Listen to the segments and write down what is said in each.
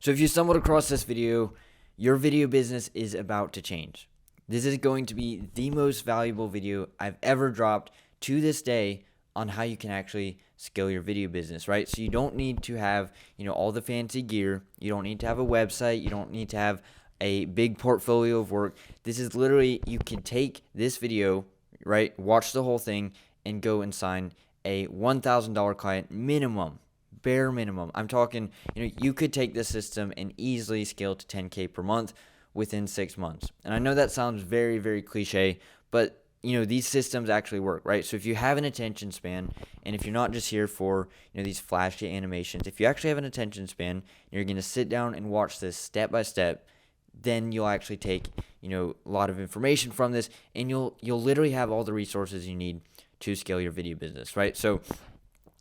So if you stumbled across this video, your video business is about to change. This is going to be the most valuable video I've ever dropped to this day on how you can actually scale your video business, right? So you don't need to have, all the fancy gear. You don't need to have a website. You don't need to have a big portfolio of work. This is literally, you can take this video, right? Watch the whole thing and go and sign a $1,000 client minimum. Bare minimum. I'm talking, you could take this system and easily scale to 10K per month within 6 months. And I know that sounds very, very cliche, but these systems actually work, right? So if you have an attention span, and if you're not just here for, these flashy animations, if you actually have an attention span, you're going to sit down and watch this step by step, then you'll actually take, a lot of information from this, and you'll literally have all the resources you need to scale your video business, right? So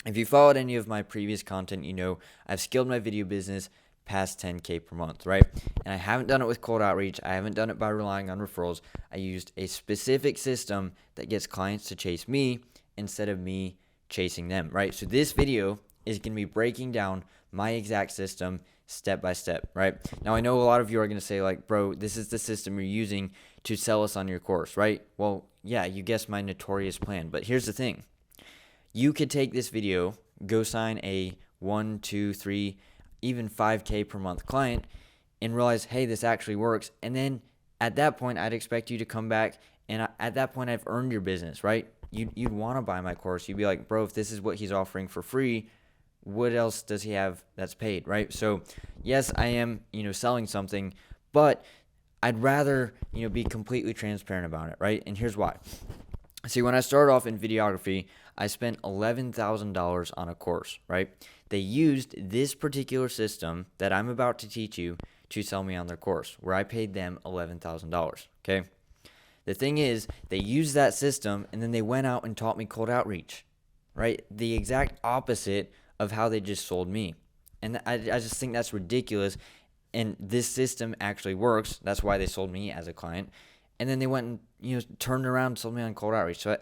if you followed any of my previous content, I've scaled my video business past 10K per month, right? And I haven't done it with cold outreach. I haven't done it by relying on referrals. I used a specific system that gets clients to chase me instead of me chasing them, right? So this video is going to be breaking down my exact system step by step, right? Now, I know a lot of you are going to say, like, bro, this is the system you're using to sell us on your course, right? Well, yeah, you guessed my notorious plan. But here's the thing. You could take this video, go sign a 1, 2, 3, even 5K per month client and realize, hey, this actually works. And then at that point, I'd expect you to come back, and at that point, I've earned your business, right? You'd want to buy my course. You'd be like, bro, if this is what he's offering for free, what else does he have that's paid, right? So yes, I am, selling something, but I'd rather, be completely transparent about it, right? And here's why. See, when I started off in videography, I spent $11,000 on a course, right? They used this particular system that I'm about to teach you to sell me on their course, where I paid them $11,000, okay? The thing is, they used that system, and then they went out and taught me cold outreach, right? The exact opposite of how they just sold me. And I just think that's ridiculous, and this system actually works. That's why they sold me as a client. And then they went and turned around and sold me on cold outreach. So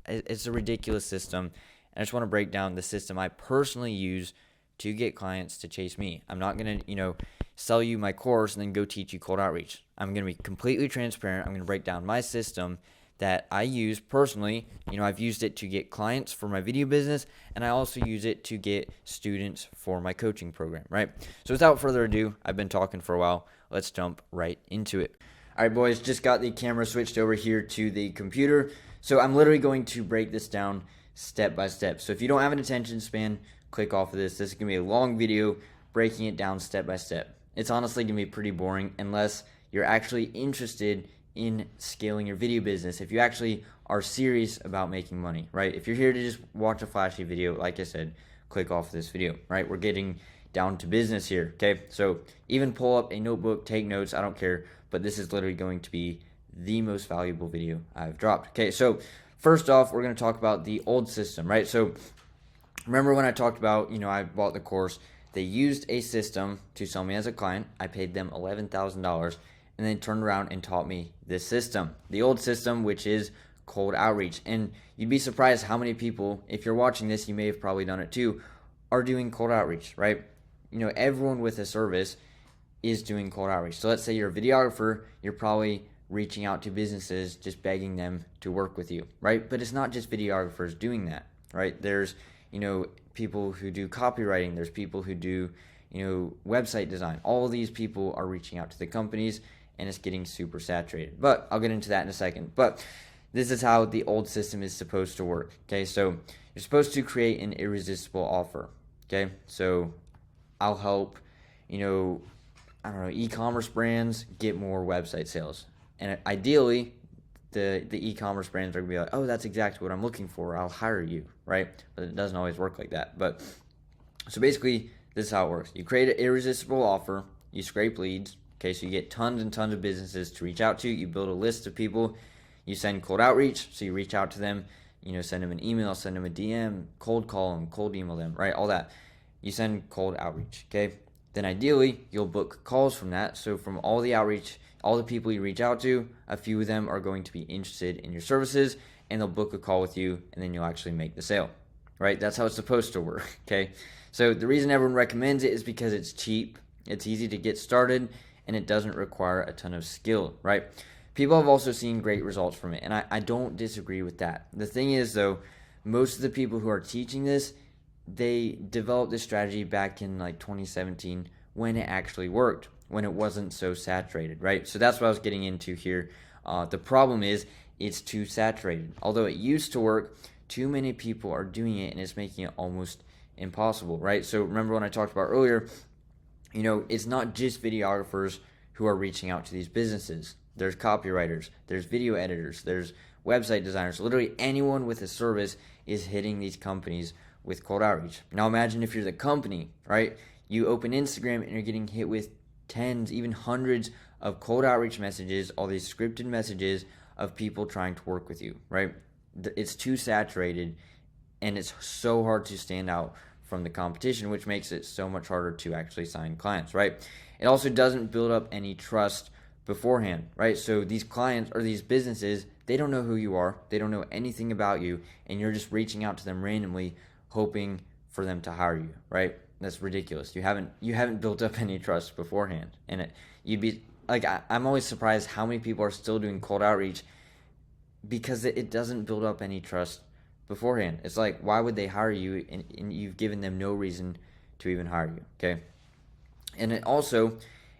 it's a ridiculous system. And I just want to break down the system I personally use to get clients to chase me. I'm not going to sell you my course and then go teach you cold outreach. I'm going to be completely transparent. I'm going to break down my system that I use personally. I've used it to get clients for my video business, and I also use it to get students for my coaching program, right? So without further ado, I've been talking for a while. Let's jump right into it. All right, boys, just got the camera switched over here to the computer. So I'm literally going to break this down step by step. So if you don't have an attention span, click off of this. This is going to be a long video breaking it down step by step. It's honestly going to be pretty boring unless you're actually interested in scaling your video business. If you actually are serious about making money, right? If you're here to just watch a flashy video, like I said, click off this video, right? We're getting down to business here, okay? So even pull up a notebook, take notes, I don't care, but this is literally going to be the most valuable video I've dropped. Okay, so first off, we're going to talk about the old system, right? So remember when I talked about, I bought the course, they used a system to sell me as a client. I paid them $11,000, and then turned around and taught me this system, the old system, which is cold outreach. And you'd be surprised how many people, if you're watching this, you may have probably done it too, are doing cold outreach, right? Everyone with a service is doing cold outreach. So let's say you're a videographer, you're probably reaching out to businesses, just begging them to work with you, right? But it's not just videographers doing that, right? There's, people who do copywriting, there's people who do, website design. All of these people are reaching out to the companies, and it's getting super saturated. But I'll get into that in a second. But this is how the old system is supposed to work, okay? So you're supposed to create an irresistible offer, okay? So I'll help, e-commerce brands get more website sales. And ideally, the e-commerce brands are going to be like, oh, that's exactly what I'm looking for. I'll hire you, right? But it doesn't always work like that. But so basically, this is how it works. You create an irresistible offer. You scrape leads. Okay, so you get tons and tons of businesses to reach out to. You build a list of people. You send cold outreach. So you reach out to them. Send them an email, send them a DM, cold call them, cold email them, right? All that. You send cold outreach, okay? Then ideally, you'll book calls from that. So from all the outreach, all the people you reach out to, a few of them are going to be interested in your services, and they'll book a call with you, and then you'll actually make the sale, right? That's how it's supposed to work, okay? So the reason everyone recommends it is because it's cheap, It's easy to get started, and it doesn't require a ton of skill, right? People have also seen great results from it, and I don't disagree with that. The thing is, though, most of the people who are teaching this, they developed this strategy back in like 2017 when it actually worked, when it wasn't so saturated, right? So that's what I was getting into here. The problem is it's too saturated. Although it used to work, too many people are doing it, and it's making it almost impossible, right? So remember when I talked about earlier, it's not just videographers who are reaching out to these businesses. There's copywriters, there's video editors, there's website designers. Literally anyone with a service is hitting these companies with cold outreach. Now imagine if you're the company, right? You open Instagram and you're getting hit with tens, even hundreds of cold outreach messages, all these scripted messages of people trying to work with you, right? It's too saturated, and it's so hard to stand out from the competition, which makes it so much harder to actually sign clients, right? It also doesn't build up any trust beforehand, right? So these clients or these businesses, they don't know who you are, they don't know anything about you, and you're just reaching out to them randomly, hoping for them to hire you, right? That's ridiculous. You haven't built up any trust beforehand, and you'd be like, I'm always surprised how many people are still doing cold outreach because it doesn't build up any trust beforehand. It's like, why would they hire you, and you've given them no reason to even hire you, okay? And it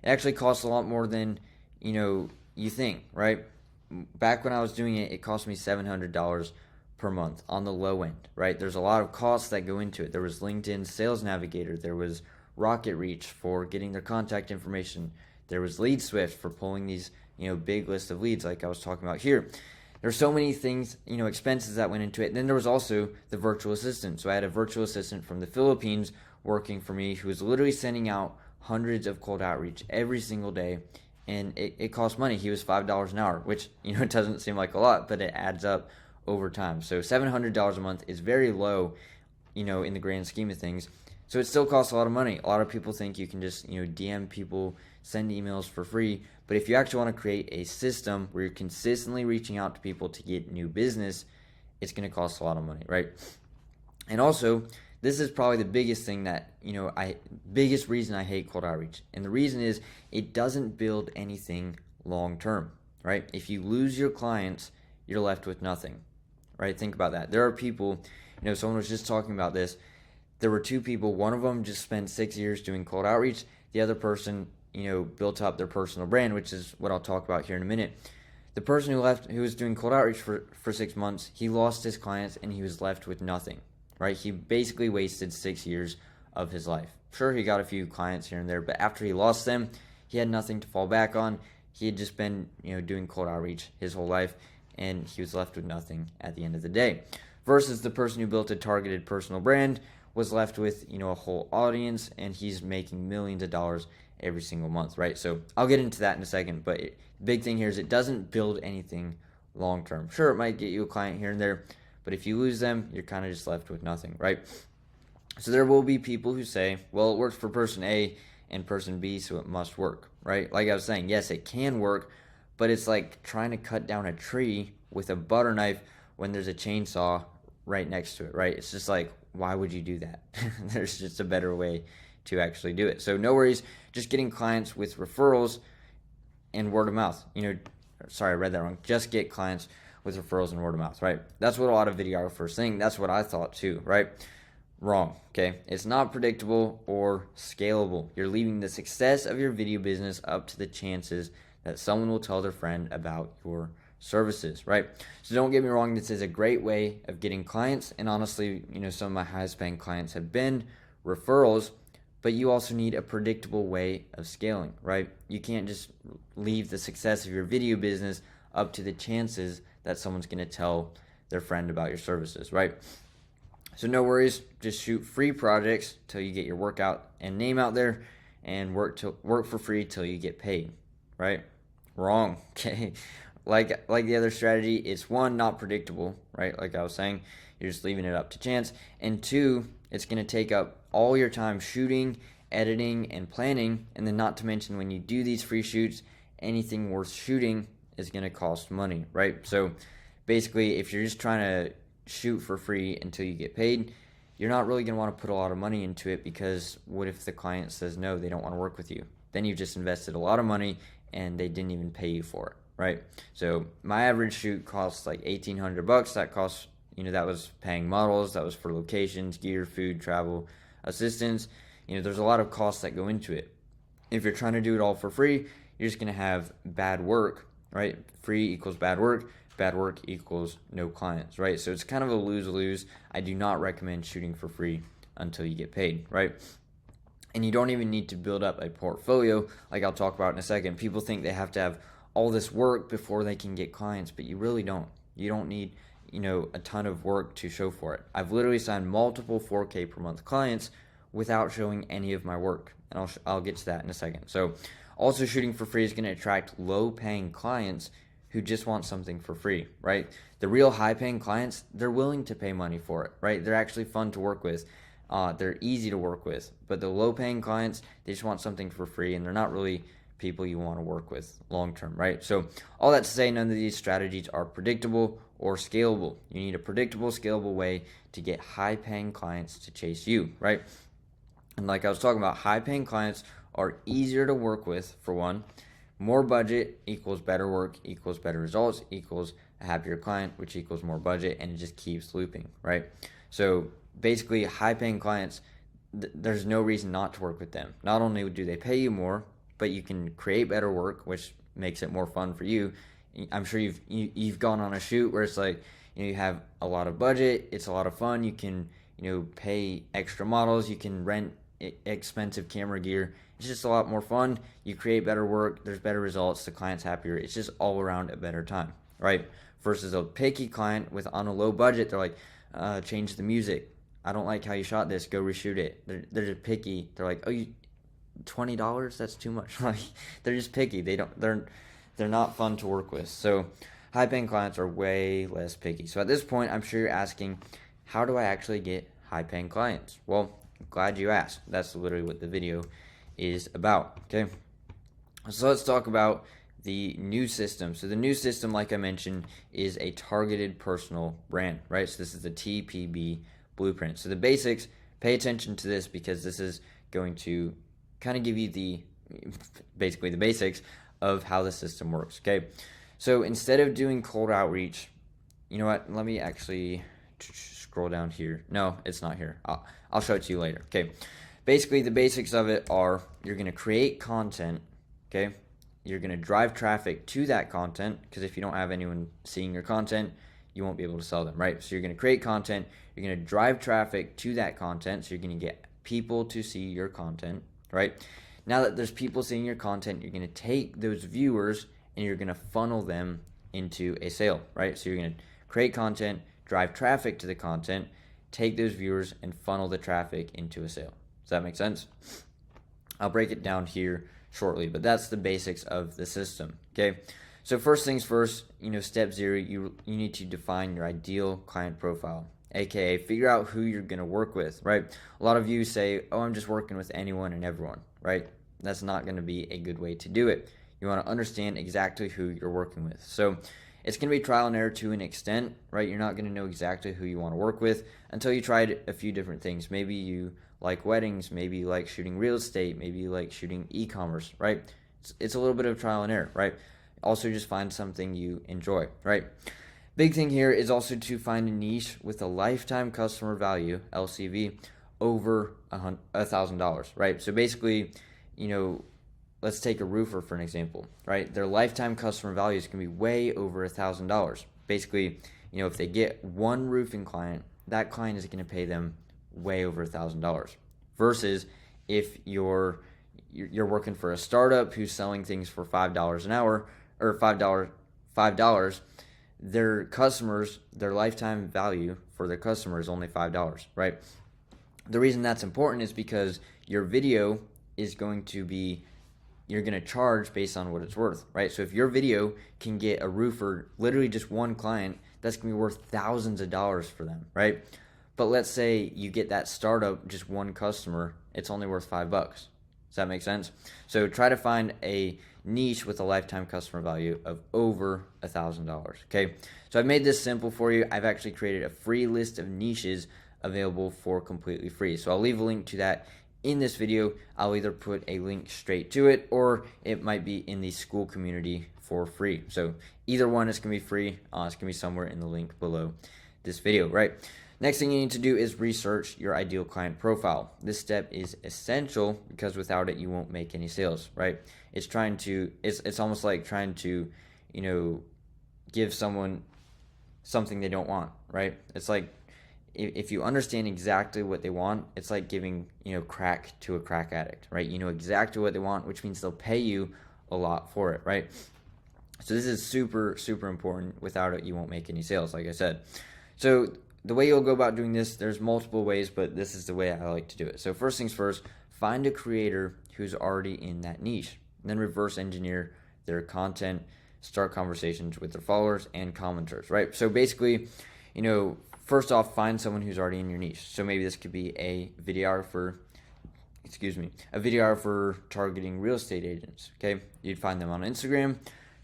actually costs a lot more than you think, right? Back when I was doing it, it cost me $700 per month on the low end, right? There's a lot of costs that go into it. There was LinkedIn Sales Navigator, there was Rocket Reach for getting their contact information, there was Lead Swift for pulling these big list of leads like I was talking about here. There's so many things, expenses that went into it. And then there was also the virtual assistant. So I had a virtual assistant from the Philippines working for me who was literally sending out hundreds of cold outreach every single day, and it cost money. He was $5 an hour, which it doesn't seem like a lot, but it adds up over time. So $700 a month is very low, in the grand scheme of things. So it still costs a lot of money. A lot of people think you can just DM people, send emails for free, but if you actually want to create a system where you're consistently reaching out to people to get new business, it's going to cost a lot of money, right? And also, this is probably the biggest thing that, biggest reason I hate cold outreach. And the reason is it doesn't build anything long term, right? If you lose your clients, you're left with nothing, right? Think about that. There are people, someone was just talking about this. There were two people. One of them just spent 6 years doing cold outreach. The other person, built up their personal brand, which is what I'll talk about here in a minute. The person who was doing cold outreach for 6 months, he lost his clients and he was left with nothing, right? He basically wasted 6 years of his life. Sure, he got a few clients here and there, but after he lost them, he had nothing to fall back on. He had just been, doing cold outreach his whole life, and he was left with nothing at the end of the day. Versus the person who built a targeted personal brand was left with, a whole audience, and he's making millions of dollars every single month, right? So I'll get into that in a second, but the big thing here is it doesn't build anything long term. Sure, it might get you a client here and there, but if you lose them, you're kind of just left with nothing, right? So there will be people who say, well, it works for person A and person B, so it must work, right? Like I was saying, yes, it can work, but it's like trying to cut down a tree with a butter knife when there's a chainsaw right next to it, right? It's just like, why would you do that? There's just a better way to actually do it. So no worries, just getting clients with referrals and word of mouth. Sorry, I read that wrong. Just get clients with referrals and word of mouth, right? That's what a lot of videographers think. That's what I thought too, right? Wrong, okay? It's not predictable or scalable. You're leaving the success of your video business up to the chances that someone will tell their friend about your services, right? So don't get me wrong, this is a great way of getting clients, and honestly, some of my highest paying clients have been referrals, but you also need a predictable way of scaling, right? You can't just leave the success of your video business up to the chances that someone's going to tell their friend about your services, right? So no worries, just shoot free projects till you get your workout and name out there, and work for free till you get paid, right? Wrong, okay? Like the other strategy, it's one, not predictable, right? Like I was saying, you're just leaving it up to chance. And two, it's going to take up all your time shooting, editing, and planning. And then not to mention, when you do these free shoots, anything worth shooting is going to cost money, right? So basically, if you're just trying to shoot for free until you get paid, you're not really going to want to put a lot of money into it, because what if the client says no, they don't want to work with you? Then you've just invested a lot of money and they didn't even pay you for it, right? So my average shoot costs like $1,800. That costs, that was paying models, that was for locations, gear, food, travel, assistance. There's a lot of costs that go into it. If you're trying to do it all for free, you're just going to have bad work, right? Free equals bad work equals no clients, right? So it's kind of a lose-lose. I do not recommend shooting for free until you get paid, right? And you don't even need to build up a portfolio, like I'll talk about in a second. People think they have to have all this work before they can get clients, but you really don't. You don't need, a ton of work to show for it. I've literally signed multiple 4K per month clients without showing any of my work, and I'll get to that in a second. So also, shooting for free is going to attract low-paying clients who just want something for free, right? The real high-paying clients, they're willing to pay money for it, right? They're actually fun to work with. They're easy to work with. But the low-paying clients, they just want something for free, and they're not really people you want to work with long-term, right? So all that to say, none of these strategies are predictable or scalable. You need a predictable, scalable way to get high-paying clients to chase you, right? And like I was talking about, high-paying clients are easier to work with, for one. More budget equals better work equals better results equals a happier client, which equals more budget, and it just keeps looping, right? So basically, high-paying clients, there's no reason not to work with them. Not only do they pay you more, but you can create better work, which makes it more fun for you. I'm sure you've gone on a shoot where it's like, you have a lot of budget, it's a lot of fun. You can pay extra models, you can rent expensive camera gear. It's just a lot more fun. You create better work, there's better results, the client's happier. It's just all around a better time, right? Versus a picky client on a low budget, they're like, change the music. I don't like how you shot this, go reshoot it. They're just picky. They're like, oh, $20? That's too much. Like, they're just picky. They're not fun to work with. So high paying clients are way less picky. So at this point, I'm sure you're asking, how do I actually get high paying clients? Well, I'm glad you asked. That's literally what the video is about. Okay, so let's talk about the new system. So the new system, like I mentioned, is a targeted personal brand, right? So this is the TPB blueprint. So the basics, pay attention to this, because this is going to kind of give you basically the basics of how the system works. Okay, so instead of doing cold outreach, you know what, let me actually scroll down here. No, it's not here. I'll show it to you later. Okay, basically the basics of it are, you're going to create content. Okay, you're going to drive traffic to that content, because if you don't have anyone seeing your content, you won't be able to sell them, right? So you're going to create content, you're going to drive traffic to that content, so you're going to get people to see your content, right? Now that there's people seeing your content, you're going to take those viewers and you're going to funnel them into a sale, right? So you're going to create content, drive traffic to the content, take those viewers and funnel the traffic into a sale. Does that make sense? I'll break it down here shortly, but that's the basics of the system. Okay, so first things first, step 0, you need to define your ideal client profile, aka figure out who you're going to work with, right? A lot of you say, oh, I'm just working with anyone and everyone, right? That's not going to be a good way to do it. You want to understand exactly who you're working with. So it's going to be trial and error to an extent, right? You're not going to know exactly who you want to work with until you tried a few different things. Maybe you like weddings, maybe you like shooting real estate, maybe you like shooting e-commerce, right? It's a little bit of trial and error, right? Also, just find something you enjoy, right? Big thing here is also to find a niche with a lifetime customer value, LCV, over $1,000, right? So basically, let's take a roofer for an example, right? Their lifetime customer value is going to be way over $1,000. Basically, if they get one roofing client, that client is going to pay them way over $1,000. Versus if you're working for a startup who's selling things for $5 an hour, or $5, their customers, their lifetime value for their customer is only $5, right? The reason that's important is because your video is going to be, you're going to charge based on what it's worth, right? So if your video can get a roofer, literally just one client, that's going to be worth thousands of dollars for them, right? But let's say you get that startup, just one customer, it's only worth $5. Does that make sense? So try to find a niche with a lifetime customer value of over $1,000. Okay, so I've made this simple for you. I've actually created a free list of niches available for completely free. So I'll leave a link to that in this video. I'll either put a link straight to it, or it might be in the school community for free. So either one is going to be free. It's going to be somewhere in the link below this video, right? Next thing you need to do is research your ideal client profile. This step is essential because without it, you won't make any sales, right? It's almost like trying to, give someone something they don't want, right? It's like, if you understand exactly what they want, it's like giving, crack to a crack addict, right? You know exactly what they want, which means they'll pay you a lot for it, right? So this is super, super important. Without it, you won't make any sales, like I said. So the way you'll go about doing this, there's multiple ways, but this is the way I like to do it. So first things first, find a creator who's already in that niche. Then reverse engineer their content, start conversations with their followers and commenters, right? So basically, first off, find someone who's already in your niche. So maybe this could be a videographer targeting real estate agents, okay? You'd find them on Instagram,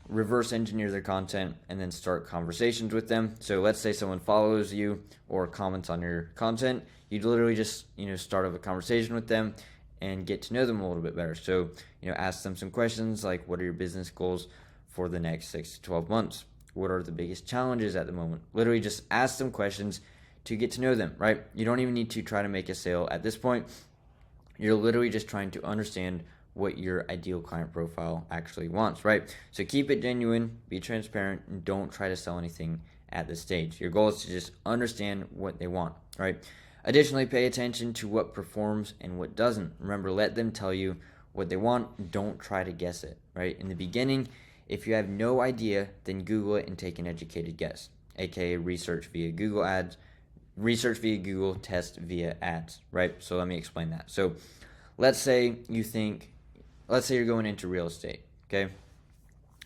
reverse engineer their content, and then start conversations with them. So let's say someone follows you or comments on your content. You'd literally just, start up a conversation with them and get to know them a little bit better. So, ask them some questions like, what are your business goals for the next 6 to 12 months? What are the biggest challenges at the moment? Literally just ask them questions to get to know them, right? You don't even need to try to make a sale at this point. You're literally just trying to understand what your ideal client profile actually wants, right? So keep it genuine, be transparent, and don't try to sell anything at this stage. Your goal is to just understand what they want, right? Additionally, pay attention to what performs and what doesn't. Remember, let them tell you what they want. Don't try to guess it, right? In the beginning, if you have no idea, then Google it and take an educated guess, aka research via Google, test via ads, right? So let me explain that. So let's say you're going into real estate, okay?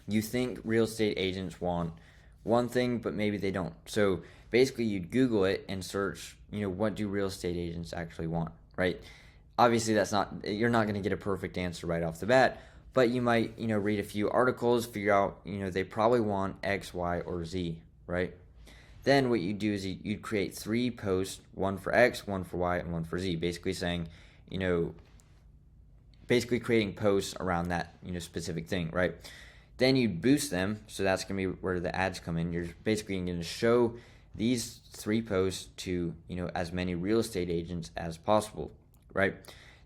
You think real estate agents want one thing, but maybe they don't. So basically you'd Google it and search, what do real estate agents actually want, right? Obviously you're not going to get a perfect answer right off the bat, but you might, read a few articles, figure out, they probably want X, Y, or Z, right? Then what you do is you'd create 3 posts, one for X, one for Y, and one for Z, basically saying, basically creating posts around that, specific thing, right? Then you boost them, so that's going to be where the ads come in. You're basically going to show these 3 posts to, as many real estate agents as possible, right?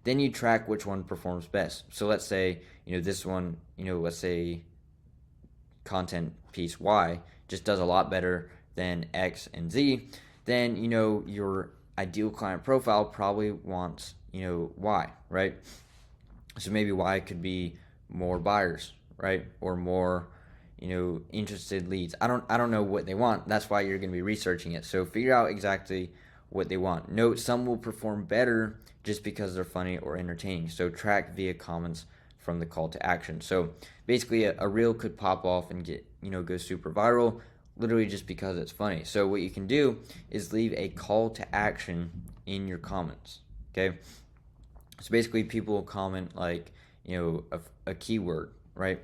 Then you track which one performs best. So let's say, this one, let's say content piece Y just does a lot better than X and Z. Then, your ideal client profile probably wants, Y, right? So maybe Y could be more buyers, right? Or more, interested leads. I don't know what they want. That's why you're going to be researching it. So figure out exactly what they want. Note some will perform better just because they're funny or entertaining. So track via comments from the call to action. So basically a reel could pop off and get, go super viral literally just because it's funny. So what you can do is leave a call to action in your comments, okay? So basically people will comment like, a keyword, right?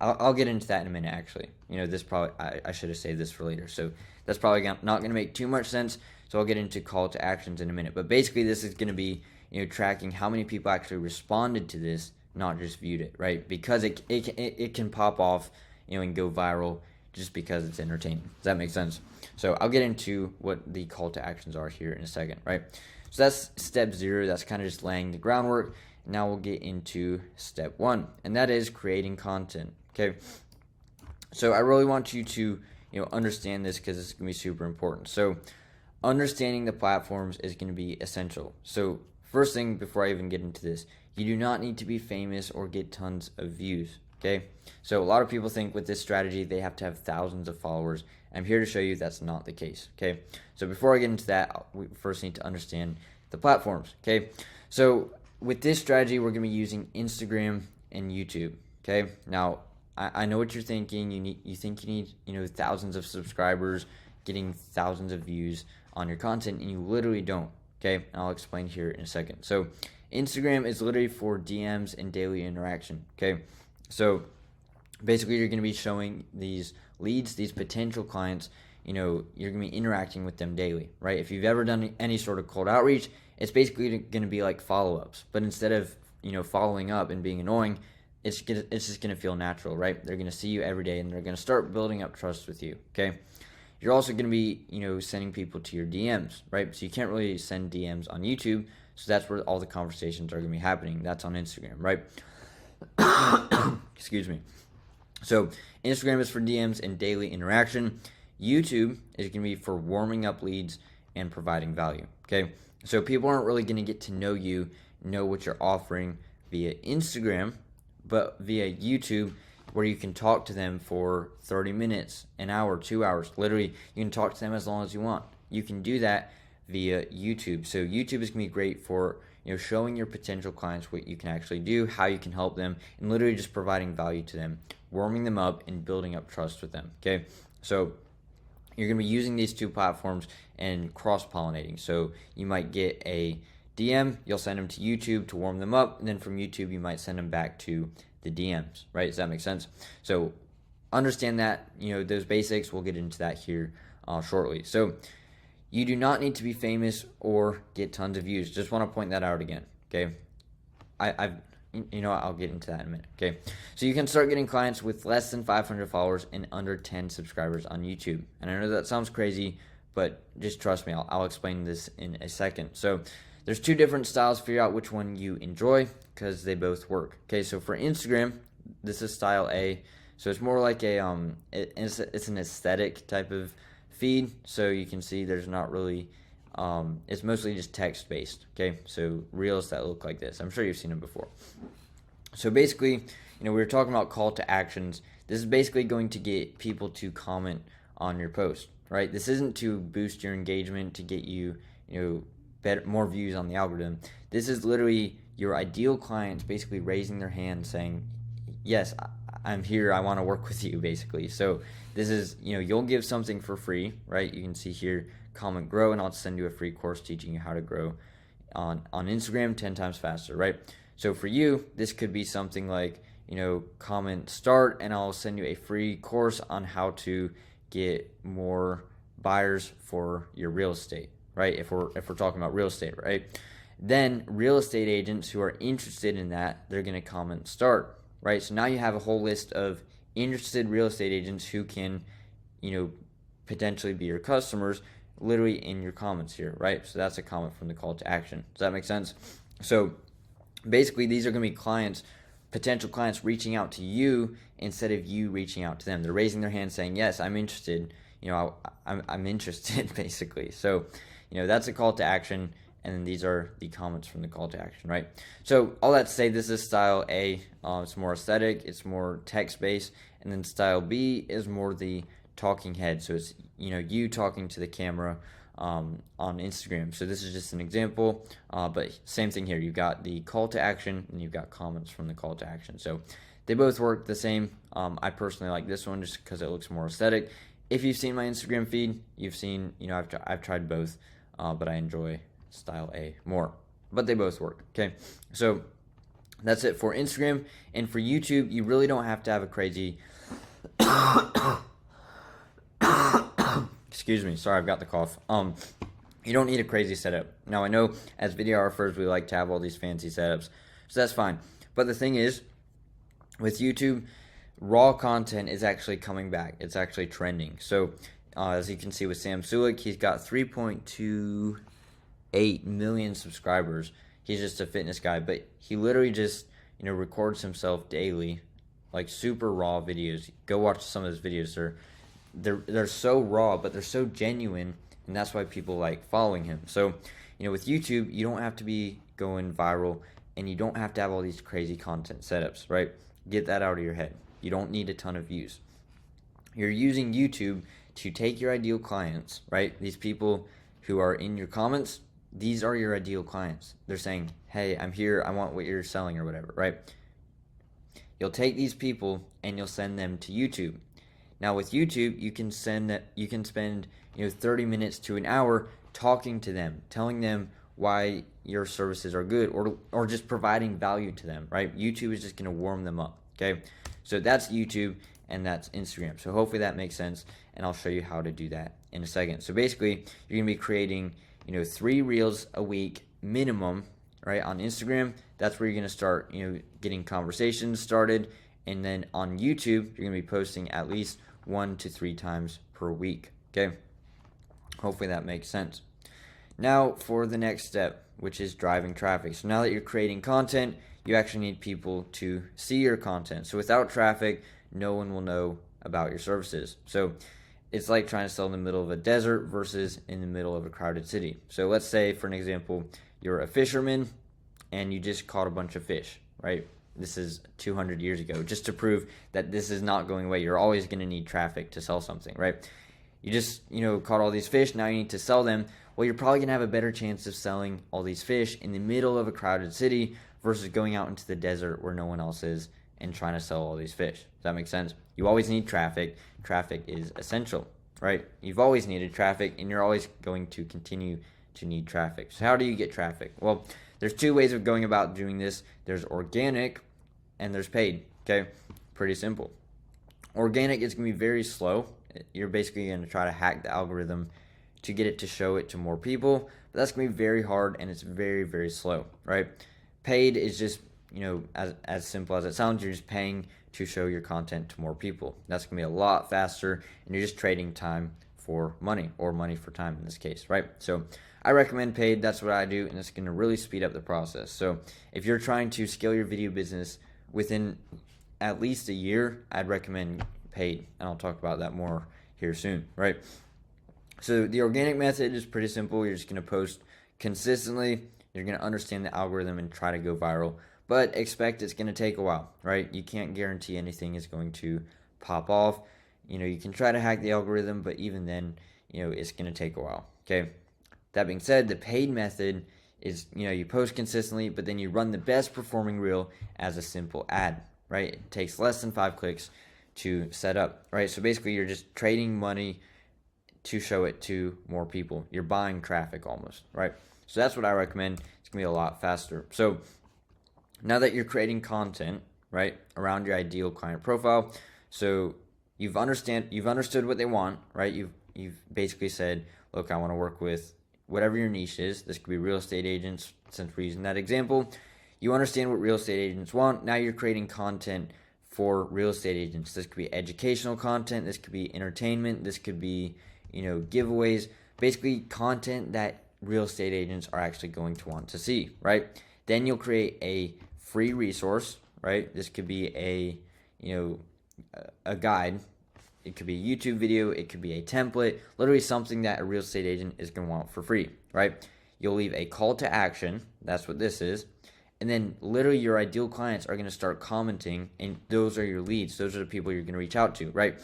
I'll get into that in a minute, actually. This probably, I should have saved this for later. So that's probably not going to make too much sense. So I'll get into call to actions in a minute. But basically this is going to be, tracking how many people actually responded to this, not just viewed it, right? Because it can pop off, and go viral just because it's entertaining. Does that make sense? So I'll get into what the call to actions are here in a second, right? So that's step 0. That's kind of just laying the groundwork. Now we'll get into step 1, and that is creating content, okay? So I really want you to, understand this because it's going to be super important. So understanding the platforms is going to be essential. So first thing, before I even get into this, you do not need to be famous or get tons of views, okay? So a lot of people think with this strategy, they have to have thousands of followers. I'm here to show you that's not the case, okay? So before I get into that, we first need to understand the platforms, okay? So with this strategy, we're going to be using Instagram and YouTube, okay? Now, I know what you're thinking. You think you need, thousands of subscribers, getting thousands of views on your content, and you literally don't, okay? And I'll explain here in a second. So Instagram is literally for DMs and daily interaction, okay? So basically you're going to be showing these leads, these potential clients, you're going to be interacting with them daily, right? If you've ever done any sort of cold outreach, it's basically going to be like follow-ups. But instead of, following up and being annoying, it's just going to feel natural, right? They're going to see you every day, and they're going to start building up trust with you, okay? You're also going to be, sending people to your DMs, right? So you can't really send DMs on YouTube, so that's where all the conversations are going to be happening. That's on Instagram, right? Excuse me. So Instagram is for DMs and daily interaction. YouTube is going to be for warming up leads and providing value, okay? So people aren't really going to get to know you, know what you're offering via Instagram, but via YouTube, where you can talk to them for 30 minutes, an hour, 2 hours. Literally, you can talk to them as long as you want. You can do that via YouTube. So YouTube is going to be great for showing your potential clients what you can actually do, how you can help them, and literally just providing value to them, warming them up, and building up trust with them, okay? So you're going to be using these two platforms and cross-pollinating. So you might get a DM, you'll send them to YouTube to warm them up, and then from YouTube you might send them back to the DMs, right? Does that make sense? So understand that, those basics. We'll get into that here shortly. So you do not need to be famous or get tons of views. Just want to point that out again, okay? I'll get into that in a minute, okay? So you can start getting clients with less than 500 followers and under 10 subscribers on YouTube. And I know that sounds crazy, but just trust me, I'll explain this in a second. So there's two different styles. Figure out which one you enjoy, because they both work, okay? So for Instagram, this is style A. So it's more like it's an aesthetic type of feed. So you can see there's not really, it's mostly just text based, okay? So reels that look like this. I'm sure you've seen them before. So basically, we were talking about call to actions. This is basically going to get people to comment on your post, right? This isn't to boost your engagement, to get you, more views on the algorithm. This is literally your ideal clients basically raising their hand saying, yes, I'm here, I want to work with you, basically. So this is, you'll give something for free, right? You can see here, comment grow, and I'll send you a free course teaching you how to grow on Instagram 10 times faster, right? So for you, this could be something like, comment start, and I'll send you a free course on how to get more buyers for your real estate, right? If we're talking about real estate, right? Then real estate agents who are interested in that, they're going to comment start, right? So now you have a whole list of interested real estate agents who can, potentially be your customers literally in your comments here, right? So that's a comment from the call to action. Does that make sense? So basically these are going to be clients, potential clients reaching out to you instead of you reaching out to them. They're raising their hand saying, yes, I'm interested. I'm interested, basically. So, that's a call to action, and then these are the comments from the call to action, right? So all that to say, this is style A. It's more aesthetic, it's more text-based, and then style B is more the talking head. So it's, you talking to the camera on Instagram. So this is just an example, but same thing here. You've got the call to action, and you've got comments from the call to action. So they both work the same. I personally like this one just because it looks more aesthetic. If you've seen my Instagram feed, you've seen, I've tried both, but I enjoy style A more. But they both work, okay? So that's it for Instagram. And for YouTube, you really don't have to have a crazy... Excuse me, sorry, I've got the cough. You don't need a crazy setup. Now, I know as videographers, we like to have all these fancy setups, so that's fine. But the thing is, with YouTube, raw content is actually coming back. It's actually trending. So, as you can see with Sam Sulik, he's got 3.28 million subscribers. He's just a fitness guy, but he literally just, records himself daily, like super raw videos. Go watch some of his videos. They're so raw, but they're so genuine, and that's why people like following him. So, with YouTube, you don't have to be going viral, and you don't have to have all these crazy content setups, right? Get that out of your head. You don't need a ton of views. You're using YouTube to take your ideal clients, right? These people who are in your comments, these are your ideal clients. They're saying, hey, I'm here, I want what you're selling or whatever, right? You'll take these people and you'll send them to YouTube. Now with YouTube, you can spend 30 minutes to an hour talking to them, telling them why your services are good, or just providing value to them, right? YouTube is just going to warm them up, okay? So that's YouTube. and that's Instagram. So hopefully that makes sense, and I'll show you how to do that in a second. So basically, you're gonna be creating, 3 reels a week minimum, right, on Instagram. That's where you're gonna start, getting conversations started, and then on YouTube, you're gonna be posting at least 1 to 3 times per week. Okay, hopefully that makes sense. Now for the next step, which is driving traffic. So now that you're creating content, you actually need people to see your content. So without traffic, no one will know about your services. So it's like trying to sell in the middle of a desert versus in the middle of a crowded city. So let's say, for an example, you're a fisherman and you just caught a bunch of fish, right? This is 200 years ago, just to prove that this is not going away. You're always going to need traffic to sell something, right? You just, caught all these fish. Now you need to sell them. Well, you're probably going to have a better chance of selling all these fish in the middle of a crowded city versus going out into the desert where no one else is and trying to sell all these fish. Does that make sense? You always need traffic. Traffic is essential, right? You've always needed traffic, and you're always going to continue to need traffic. So how do you get traffic? Well, there's 2 ways of going about doing this. There's organic and there's paid, okay? Pretty simple. Organic is going to be very slow. You're basically going to try to hack the algorithm to get it to show it to more people, but that's going to be very hard, and it's very, very slow, right? Paid is just, as simple as it sounds. You're just paying to show your content to more people. That's going to be a lot faster, and you're just trading time for money, or money for time in this case, right? So I recommend paid. That's what I do, and it's going to really speed up the process. So if you're trying to scale your video business within at least a year, I'd recommend paid, and I'll talk about that more here soon, right? So the organic method is pretty simple. You're just going to post consistently. You're going to understand the algorithm and try to go viral, but expect it's going to take a while, right? You can't guarantee anything is going to pop off. You can try to hack the algorithm, but even then, it's going to take a while, okay? That being said, the paid method is, you post consistently, but then you run the best performing reel as a simple ad, right? It takes less than 5 clicks to set up, right? So basically, you're just trading money to show it to more people. You're buying traffic almost, right? So that's what I recommend. It's gonna be a lot faster. So now that you're creating content, right, around your ideal client profile, so you've understood what they want, right? You've basically said, look, I want to work with whatever your niche is. This could be real estate agents, since we're using that example. You understand what real estate agents want. Now you're creating content for real estate agents. This could be educational content. This could be entertainment. This could be giveaways, basically content that real estate agents are actually going to want to see, right? Then you'll create a free resource, right? This could be a guide. It could be a YouTube video. It could be a template, literally something that a real estate agent is going to want for free, right? You'll leave a call to action. That's what this is. And then literally your ideal clients are going to start commenting, and those are your leads. Those are the people you're going to reach out to, right?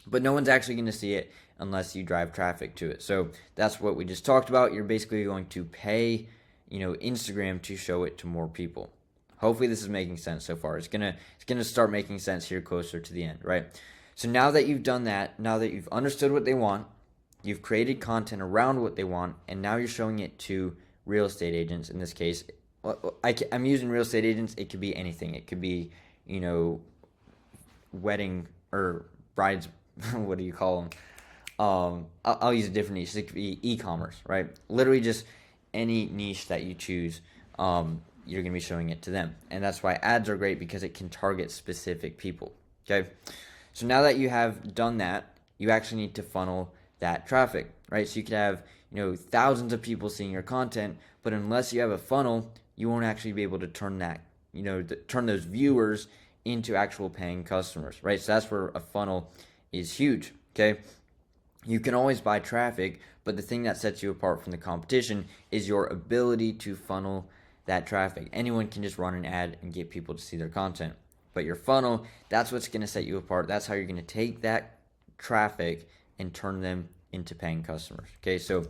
But no one's actually going to see it unless you drive traffic to it. So that's what we just talked about. You're basically going to pay, Instagram to show it to more people. Hopefully this is making sense so far. It's gonna start making sense here closer to the end, right? So now that you've done that, now that you've understood what they want, you've created content around what they want, and now you're showing it to real estate agents. In this case, I'm using real estate agents. It could be anything. It could be, wedding or brides. What do you call them? I'll use a different niche. It could be e-commerce, right? Literally just any niche that you choose, you're going to be showing it to them. And that's why ads are great, because it can target specific people, okay? So now that you have done that, you actually need to funnel that traffic, right? So you could have, thousands of people seeing your content, but unless you have a funnel, you won't actually be able to turn that, turn those viewers into actual paying customers, right? So that's where a funnel is huge, okay? You can always buy traffic, but the thing that sets you apart from the competition is your ability to funnel that traffic. Anyone can just run an ad and get people to see their content. But your funnel, that's what's going to set you apart. That's how you're going to take that traffic and turn them into paying customers. Okay, so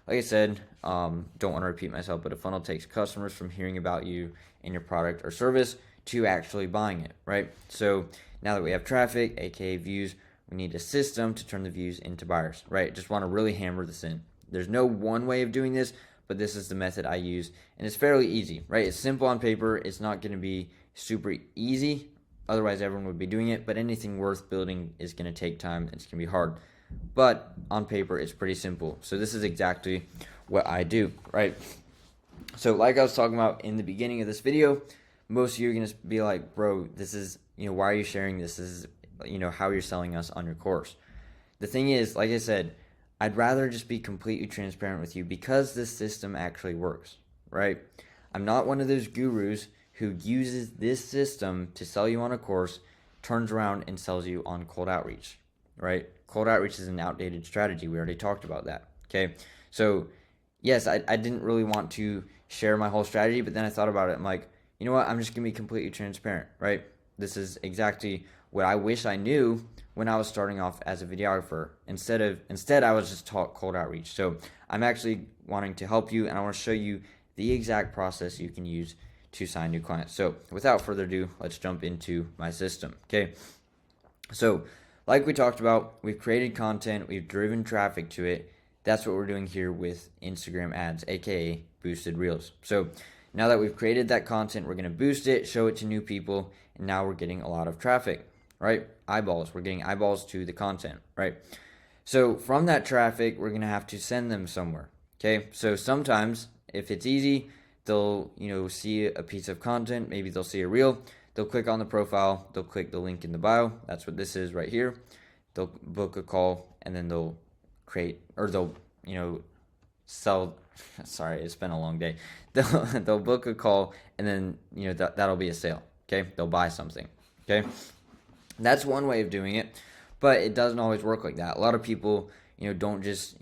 like I said, don't want to repeat myself, but a funnel takes customers from hearing about you and your product or service to actually buying it, right? So now that we have traffic, aka views, we need a system to turn the views into buyers, right? Just want to really hammer this in. There's no one way of doing this, but this is the method I use, and it's fairly easy, right? It's simple on paper. It's not going to be super easy, Otherwise, everyone would be doing it. But anything worth building is going to take time. It's going to be hard. But on paper, it's pretty simple. So this is exactly what I do, right? So like I was talking about in the beginning of this video, most of you are going to be like, bro, this is, why are you sharing this? This is, how you're selling us on your course. The thing is, like I said, I'd rather just be completely transparent with you because this system actually works, right? I'm not one of those gurus who uses this system to sell you on a course, turns around and sells you on cold outreach, right? Cold outreach is an outdated strategy. We already talked about that, okay? So, yes, I didn't really want to share my whole strategy, but then I thought about it. I'm like, you know what? I'm just going to be completely transparent, right? This is exactly what I wish I knew when I was starting off as a videographer. Instead I was just taught cold outreach. So I'm actually wanting to help you, and I want to show you the exact process you can use to sign new clients. So without further ado, let's jump into my system. Okay. So like we talked about, we've created content, we've driven traffic to it. That's what we're doing here with Instagram ads, aka boosted reels. So now that we've created that content, we're going to boost it, show it to new people, and now we're getting a lot of traffic, right? Eyeballs. We're getting eyeballs to the content, right? So from that traffic, we're going to have to send them somewhere, okay? So sometimes, if it's easy, they'll, see a piece of content, maybe they'll see a reel, they'll click on the profile, they'll click the link in the bio. That's what this is right here. They'll book a call, and then they'll they'll, sell. Sorry, it's been a long day. They'll book a call, and then, that'll be a sale, okay? They'll buy something, okay? That's one way of doing it, but it doesn't always work like that. A lot of people, don't just,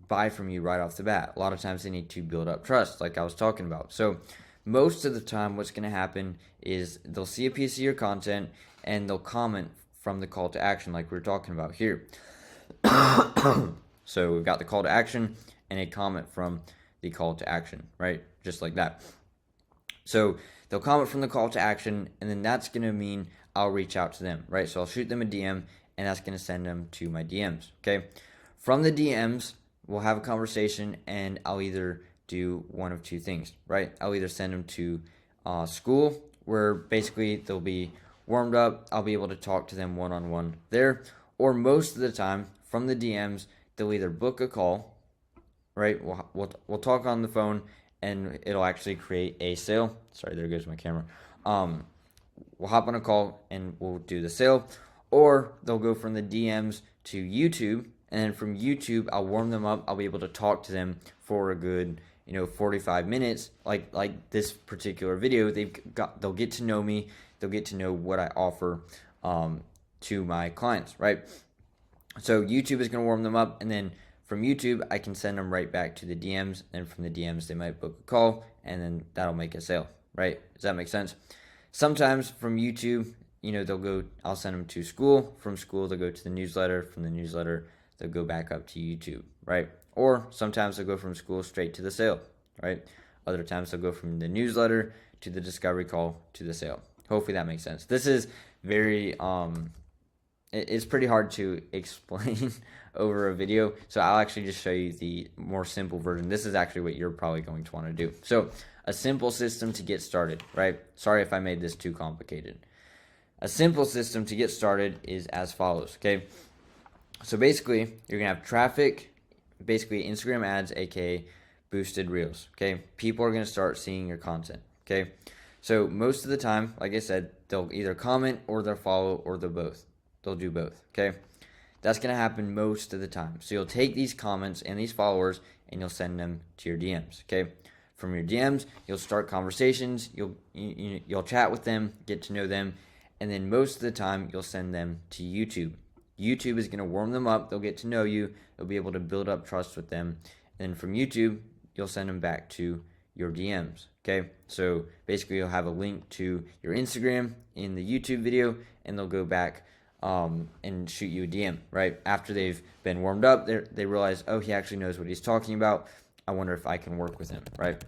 buy from you right off the bat. A lot of times they need to build up trust, like I was talking about. So most of the time what's going to happen is they'll see a piece of your content and they'll comment from the call to action like we were talking about here. So we've got the call to action and a comment from the call to action, right? Just like that. So they'll comment from the call to action, and then that's going to mean I'll reach out to them, right? So I'll shoot them a DM, and that's going to send them to my DMs, okay? From the DMs, we'll have a conversation, and I'll either do one of two things, right? I'll either send them to school, where basically they'll be warmed up. I'll be able to talk to them one-on-one there, or most of the time, from the DMs, they'll either book a call, right? We'll talk on the phone, and it'll actually create a sale. Sorry, there goes my camera. We'll hop on a call and we'll do the sale, or they'll go from the DMs to YouTube, and then from YouTube I'll warm them up. I'll be able to talk to them for a good 45 minutes, like this particular video. They'll get to know me. They'll get to know what I offer to my clients, right? So YouTube is going to warm them up, and then from YouTube, I can send them right back to the DMs, and from the DMs, they might book a call, and then that'll make a sale, right? Does that make sense? Sometimes from YouTube, I'll send them to school. From school, they'll go to the newsletter. From the newsletter, they'll go back up to YouTube, right? Or sometimes they'll go from school straight to the sale, right? Other times they'll go from the newsletter to the discovery call to the sale. Hopefully that makes sense. This is very, it's pretty hard to explain over a video, so I'll actually just show you the more simple version. This is actually what you're probably going to want to do. So a simple system to get started, right? Sorry if I made this too complicated. A simple system to get started is as follows, okay? So basically, you're going to have traffic, basically Instagram ads, aka boosted reels, okay? People are going to start seeing your content, okay? So most of the time, like I said, they'll either comment or they'll follow or they'll both. They'll do both, okay? That's going to happen most of the time. So you'll take these comments and these followers and you'll send them to your DMs, okay? From your DMs, you'll start conversations, you'll chat with them, get to know them, and then most of the time you'll send them to YouTube. YouTube is going to warm them up, they'll get to know you, they'll be able to build up trust with them, and then from YouTube, you'll send them back to your DMs, okay? So basically you'll have a link to your Instagram in the YouTube video, and they'll go back and shoot you a DM, right? After they've been warmed up, they realize, oh, he actually knows what he's talking about. I wonder if I can work with him, right?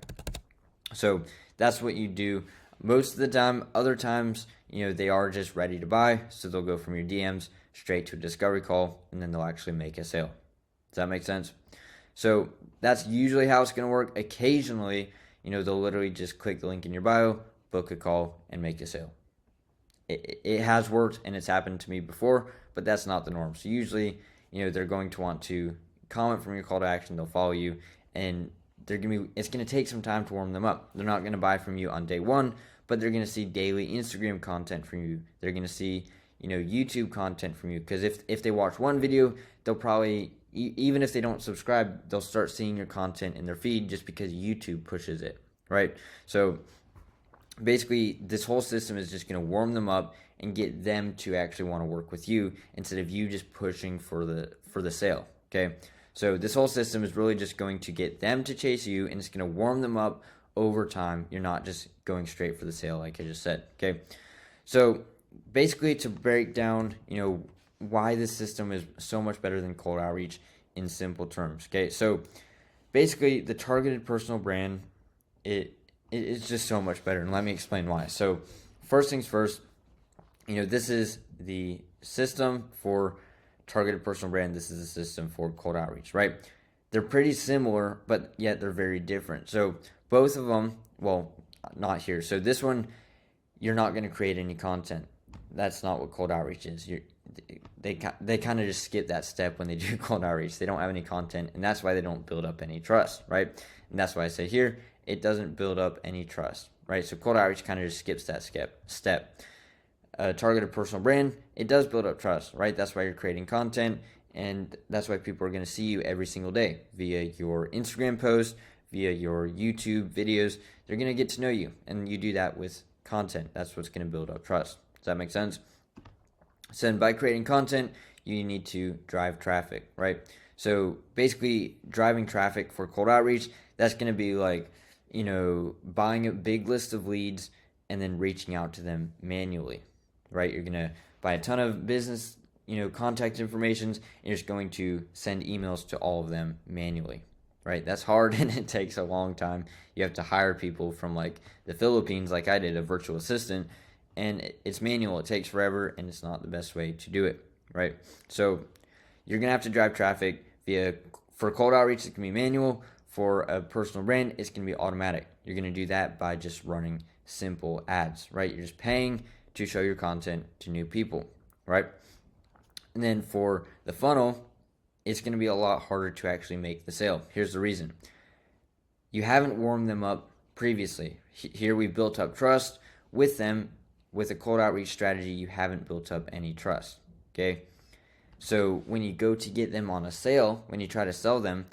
So that's what you do most of the time. Other times, they are just ready to buy, so they'll go from your DMs straight to a discovery call, and then they'll actually make a sale. Does that make sense? So that's usually how it's going to work. Occasionally, they'll literally just click the link in your bio, book a call, and make a sale. it has worked and it's happened to me before, but that's not the norm. So usually, they're going to want to comment from your call to action, they'll follow you, and it's gonna take some time to warm them up. They're not gonna buy from you on day one, but they're gonna see daily Instagram content from you. They're gonna see, YouTube content from you, because if they watch one video, they'll probably, even if they don't subscribe, they'll start seeing your content in their feed just because YouTube pushes it, right? So basically, this whole system is just going to warm them up and get them to actually want to work with you instead of you just pushing for the sale. Okay, so this whole system is really just going to get them to chase you, and it's going to warm them up over time. You're not just going straight for the sale like I just said. Okay, so basically, to break down, why this system is so much better than cold outreach in simple terms. Okay, so basically, the targeted personal brand, it's just so much better, and let me explain why. So first things first, this is the system for targeted personal brand. This is the system for cold outreach, right? They're pretty similar, but yet they're very different. So both of them, well, not here. So this one, you're not going to create any content. That's not what cold outreach is. They kind of just skip that step when they do cold outreach. They don't have any content, and that's why they don't build up any trust, right? And that's why I say here, it doesn't build up any trust, right? So cold outreach kind of just skips that step. Targeted personal brand, it does build up trust, right? That's why you're creating content, and that's why people are going to see you every single day via your Instagram post, via your YouTube videos. They're going to get to know you, and you do that with content. That's what's going to build up trust. Does that make sense? So then by creating content, you need to drive traffic, right? So basically, driving traffic for cold outreach, that's going to be like, buying a big list of leads and then reaching out to them manually, right? You're going to buy a ton of business, contact information, and you're just going to send emails to all of them manually, right? That's hard, and it takes a long time. You have to hire people from like the Philippines, like I did, a virtual assistant, and it's manual. It takes forever, and it's not the best way to do it, right? So you're going to have to drive traffic for cold outreach, it can be manual. For a personal brand, it's going to be automatic. You're going to do that by just running simple ads, right? You're just paying to show your content to new people, right? And then for the funnel, it's going to be a lot harder to actually make the sale. Here's the reason. You haven't warmed them up previously. Here we built up trust with them. With a cold outreach strategy, you haven't built up any trust, okay? So when you go to get them on a sale, when you try to sell them,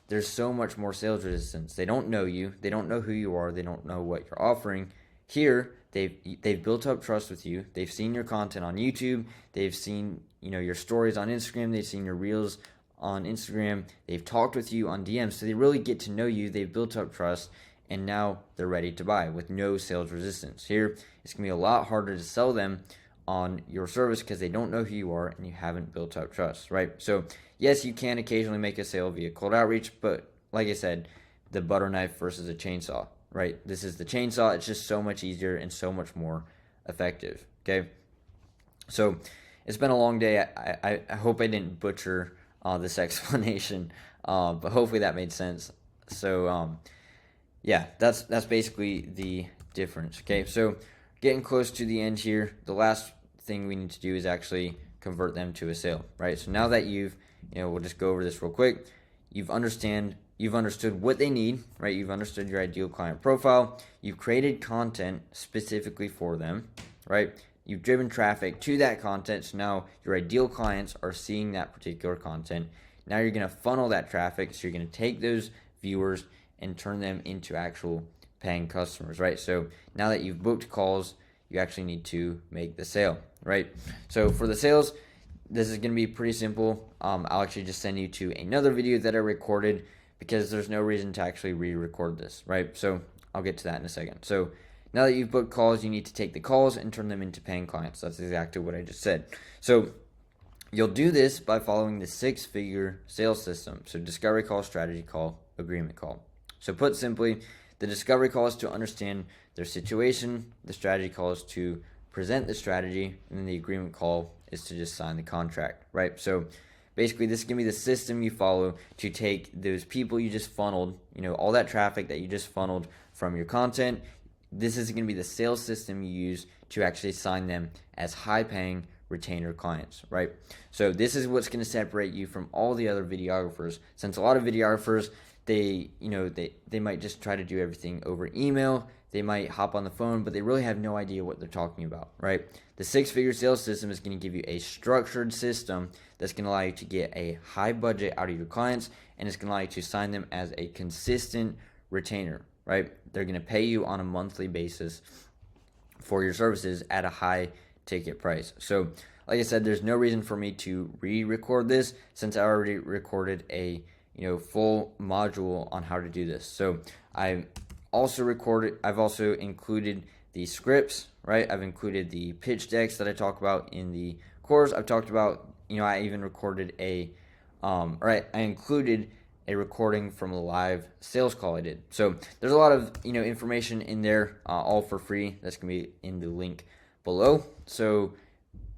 there's so much more sales resistance. They don't know you. They don't know who you are. They don't know what you're offering. Here, they've built up trust with you. They've seen your content on YouTube. They've seen, your stories on Instagram. They've seen your reels on Instagram. They've talked with you on DMs. So they really get to know you. They've built up trust, and now they're ready to buy with no sales resistance. Here, it's going to be a lot harder to sell them on your service because they don't know who you are and you haven't built up trust, right? So yes, you can occasionally make a sale via cold outreach, but like I said, the butter knife versus a chainsaw, right? This is the chainsaw. It's just so much easier and so much more effective, okay? So it's been a long day. I hope I didn't butcher this explanation, but hopefully that made sense. So yeah, that's basically the difference, okay? So getting close to the end here, the last thing we need to do is actually convert them to a sale, right? So now that we'll just go over this real quick. You've understood what they need, right? You've understood your ideal client profile. You've created content specifically for them, right? You've driven traffic to that content, so now your ideal clients are seeing that particular content. Now you're going to funnel that traffic, so you're going to take those viewers and turn them into actual paying customers, right? So now that you've booked calls, you actually need to make the sale, right? So for the sales, this is going to be pretty simple. I'll actually just send you to another video that I recorded because there's no reason to actually re-record this, right? So I'll get to that in a second. So now that you've booked calls, you need to take the calls and turn them into paying clients. That's exactly what I just said. So you'll do this by following the 6-figure sales system. So discovery call, strategy call, agreement call. So put simply, the discovery call is to understand their situation. The strategy call is to present the strategy, and then the agreement call is to just sign the contract, right? So basically, this is going to be the system you follow to take those people you just funneled, all that traffic that you just funneled from your content. This is going to be the sales system you use to actually sign them as high paying retainer clients, right? So this is what's going to separate you from all the other videographers, since a lot of videographers, they might just try to do everything over email. They might hop on the phone, but they really have no idea what they're talking about, right? The six-figure sales system is going to give you a structured system that's going to allow you to get a high budget out of your clients, and it's going to allow you to sign them as a consistent retainer, right? They're going to pay you on a monthly basis for your services at a high ticket price. So like I said, there's no reason for me to re-record this, since I already recorded a full module on how to do this. So I've also included the scripts, right? I've included the pitch decks that I talk about in the course. I've talked about, I even recorded I included a recording from a live sales call I did. So there's a lot of, information in there, all for free. That's going to be in the link below. So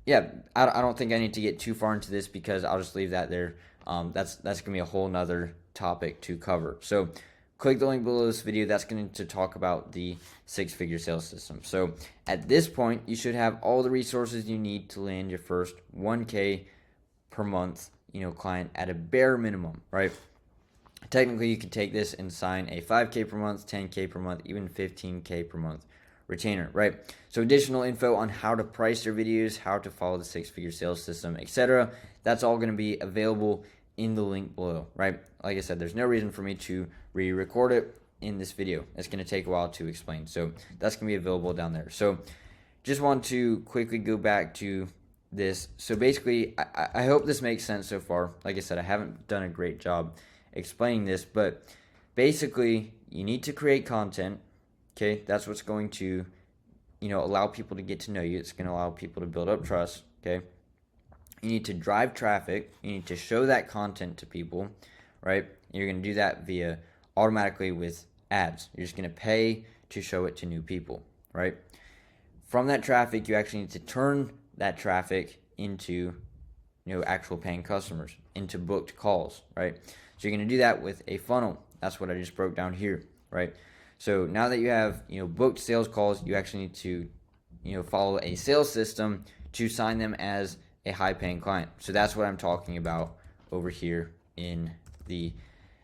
yeah, I don't think I need to get too far into this, because I'll just leave that there. That's going to be a whole nother topic to cover. So click the link below this video. That's going to talk about the six-figure sales system. So at this point, you should have all the resources you need to land your first 1K per month, client at a bare minimum, right? Technically, you could take this and sign a 5K per month, 10K per month, even 15K per month retainer, right? So additional info on how to price your videos, how to follow the six-figure sales system, etc. That's all going to be available in the link below, right? Like I said, there's no reason for me to re-record it in this video. It's going to take a while to explain. So that's going to be available down there. So just want to quickly go back to this. So basically, I hope this makes sense so far. Like I said, I haven't done a great job explaining this, but basically, you need to create content. Okay, that's what's going to, allow people to get to know you. It's going to allow people to build up trust. Okay, you need to drive traffic. You need to show that content to people, right? You're going to do that via automatically with ads. You're just going to pay to show it to new people, right? From that traffic, you actually need to turn that traffic into, actual paying customers, into booked calls, right? So you're going to do that with a funnel. That's what I just broke down here, right? So now that you have, booked sales calls, you actually need to, follow a sales system to sign them as a high-paying client. So that's what I'm talking about over here in the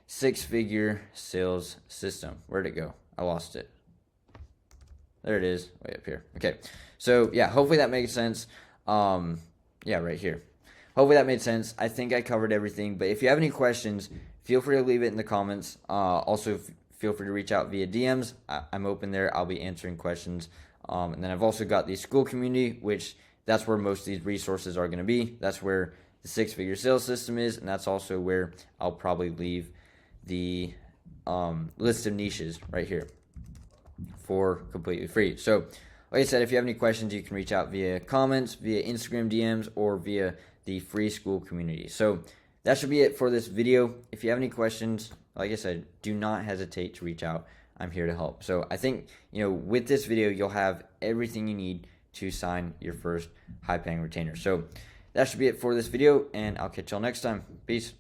six-figure sales system. Where'd it go? I lost it. There it is, way up here. Okay, so yeah, hopefully that makes sense. Yeah, right here. Hopefully that made sense. I think I covered everything, but if you have any questions, feel free to leave it in the comments. Also, feel free to reach out via DMs. I'm open there. I'll be answering questions. And then I've also got the school community, which that's where most of these resources are going to be. That's where the six-figure sales system is, and that's also where I'll probably leave the list of niches right here for completely free. So, like I said, if you have any questions, you can reach out via comments, via Instagram DMs, or via the free school community. So that should be it for this video. If you have any questions, like I said, do not hesitate to reach out. I'm here to help. So I think, with this video, you'll have everything you need to sign your first high-paying retainer. So that should be it for this video, and I'll catch y'all next time. Peace.